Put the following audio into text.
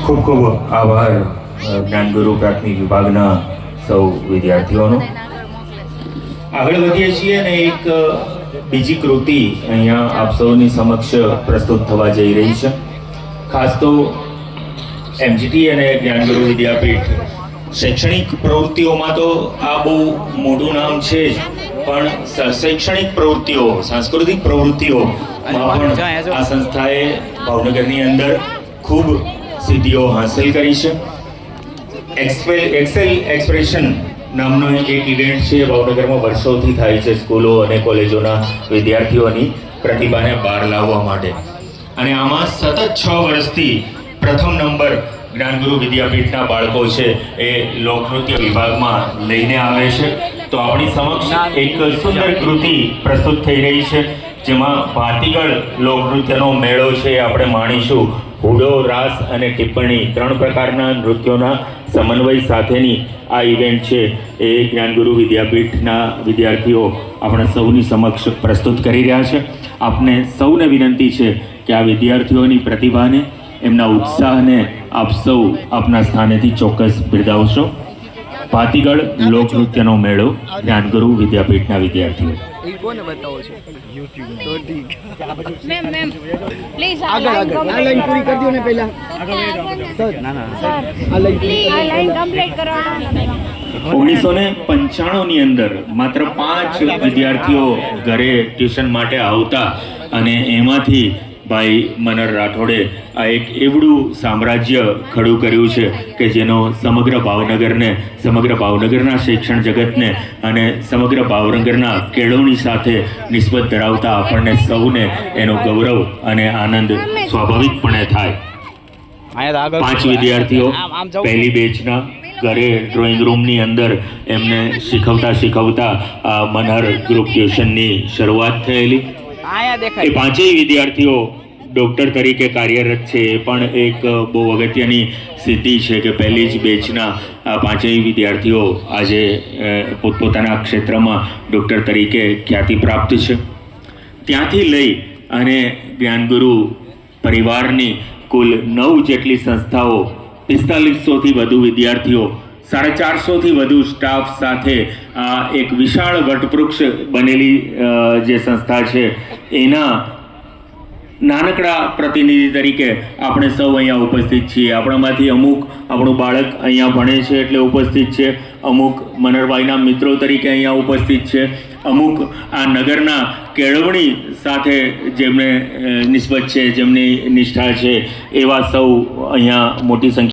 ખૂબ ખૂબ આભાર જ્ઞાનગુરુ પ્રાથમિક વિભાગના સૌ વિદ્યાર્થીઓનો. આગળ વધીએ છીએ અને એક બીજી કૃતિ અહીંયા આપ સૌની સમક્ષ પ્રસ્તુત થવા જઈ રહી છે. ખાસ તો એમજીટી અને જ્ઞાનગુરુ વિદ્યાપીઠ શૈક્ષણિક પ્રવૃત્તિઓમાં તો આ બહુ મોટું નામ છે જ, પણ શૈક્ષણિક પ્રવૃત્તિઓ, સાંસ્કૃતિક પ્રવૃત્તિઓમાં પણ આ સંસ્થાએ ભાવનગરની અંદર ખૂબ સિદ્ધિઓ હાંસલ કરી છે. એક્સેલ એક્સપ્રેશન નામનો એક ઇવેન્ટ છે, ભાવનગરમાં વર્ષોથી થાય છે સ્કૂલો અને કોલેજોના વિદ્યાર્થીઓની પ્રતિભાને બહાર લાવવા માટે. અને આમાં સતત 6 વર્ષથી પ્રથમ નંબર જ્ઞાનગુરુ વિદ્યાપીઠના બાળકો છે એ લોકનૃત્ય વિભાગમાં લઈને આવે છે. તો આપણી સમક્ષ એક સુંદર કૃતિ પ્રસ્તુત થઈ રહી છે, જેમાં ભાતીગળ લોકનૃત્યનો મેળો છે આપણે માણીશું. હુડો, રાસ અને ટિપ્પણી 3 પ્રકારના નૃત્યોના સમન્વય સાથેની આ ઇવેન્ટ છે એ જ્ઞાનગુરુ વિદ્યાપીઠના વિદ્યાર્થીઓ આપણા સૌની સમક્ષ પ્રસ્તુત કરી રહ્યા છે. આપને સૌને વિનંતી છે કે આ વિદ્યાર્થીઓની પ્રતિભાને, એમના ઉત્સાહને આપ સૌ આપના સ્થાનેથી ચોક્કસ બિરદાવશો. ભાતીગળ લોકનૃત્યનો મેળો, જ્ઞાનગુરુ વિદ્યાપીઠના વિદ્યાર્થીઓ. કોને બતાવો છો? YouTube તો ઠીક. મેમ પ્લીઝ આગળ આ લાઈન પૂરી કરી દો ને પહેલા. સર ના સર આ લાઈન કમ્પ્લીટ કરવાનો. 1995 ની અંદર માત્ર 5 વિદ્યાર્થીઓ ઘરે ટ્યુશન માટે આવતા, અને એમાંથી ભાઈ મનર રાઠોડે આ એક એવડું સામ્રાજ્ય ખડું કર્યું છે કે જેનો સમગ્ર ભાવનગરના શૈક્ષણ જગતને અને સમગ્ર ભાવનગરના કેળવણી સાથે નિસ્બત ધરાવતા આપણને સૌને એનો ગૌરવ અને આનંદ સ્વાભાવિકપણે થાય. 5 વિદ્યાર્થીઓ પહેલી બેચના ઘરે ડ્રોઈંગ રૂમની અંદર એમને શીખવતા આ મનહર ગ્રુપ ટ્યુશનની શરૂઆત થયેલી. એ 5 વિદ્યાર્થીઓ ડૉક્ટર તરીકે કાર્યરત છે. એ પણ એક બહુ અગત્યની સિદ્ધિ છે કે પહેલી જ બેચના આ 5 વિદ્યાર્થીઓ આજે પોતપોતાના ક્ષેત્રમાં ડૉક્ટર તરીકે ખ્યાતિ પ્રાપ્ત છે. ત્યાંથી લઈ અને જ્ઞાનગુરુ પરિવારની કુલ 9 જેટલી સંસ્થાઓ, 4500થી વધુ વિદ્યાર્થીઓ, 450થી વધુ સ્ટાફ સાથે આ એક વિશાળ વટવૃક્ષ બનેલી જે સંસ્થા છે એના નાનકડા પ્રતિનિધિ તરીકે આપણે સૌ અહીંયા ઉપસ્થિત છીએ. આપણામાંથી અમુક આપણું બાળક અહીંયા ભણે છે એટલે ઉપસ્થિત છે, અમુક મનરભાઈના મિત્રો તરીકે અહીંયા ઉપસ્થિત છે, અમુક આ નગરના કેળવણી સાથે જેમને નિસ્બત છે, જેમની નિષ્ઠા છે, એવા સૌ અહીંયા મોટી સંખ્યા